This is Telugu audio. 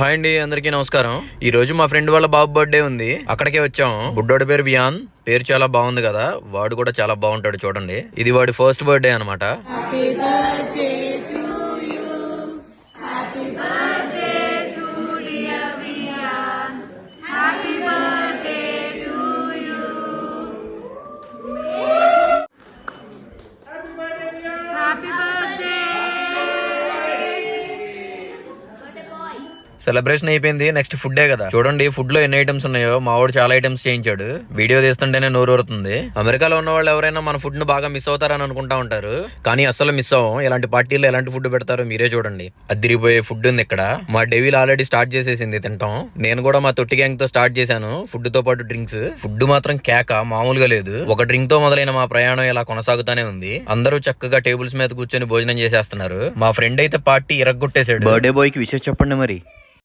హాయ్ అండి, అందరికీ నమస్కారం. ఈ రోజు మా ఫ్రెండ్ వాళ్ళ బాబు బర్త్డే ఉంది, అక్కడికే వచ్చాం. బుడ్డోడి పేరు వియాన్. పేరు చాలా బాగుంది కదా, వాడు కూడా చాలా బాగుంటాడు. చూడండి, ఇది వాడి ఫస్ట్ బర్త్డే అనమాట. సెలబ్రేషన్ అయిపోయింది, నెక్స్ట్ ఫుడ్డే కదా. చూడండి ఫుడ్ లో ఎన్ని ఐటమ్స్ ఉన్నాయో. మా వాడు చాలా ఐటమ్స్ చేయించాడు. వీడియో తీస్తుంటేనే నోరు ఊరుతుంది. అమెరికాలో ఉన్న వాళ్ళు ఎవరైనా మన ఫుడ్ ను బాగా మిస్ అవుతారని అనుకుంటా ఉంటారు, కానీ అస్సలు మిస్ అవ్వం. ఇలాంటి పార్టీలో ఎలాంటి ఫుడ్ పెడతారో మీరే చూడండి. అదిరిపోయే ఫుడ్ ఉంది ఇక్కడ. మా డెవిల్ ఆల్రెడీ స్టార్ట్ చేసేసింది తింటాం. నేను కూడా మా తొట్టి గ్యాంగ్ తో స్టార్ట్ చేశాను. ఫుడ్ తో పాటు డ్రింక్స్. ఫుడ్ మాత్రం కేక మామూలుగా లేదు. ఒక డ్రింక్ తో మొదలైన మా ప్రయాణం ఇలా కొనసాగుతానే ఉంది. అందరూ చక్కగా టేబుల్స్ మీద కూర్చొని భోజనం చేసేస్తున్నారు. మా ఫ్రెండ్ అయితే పార్టీ ఇరగ్గొట్టేశాడు. బర్త్డే బాయ్ కి విషయం చెప్పండి మరి.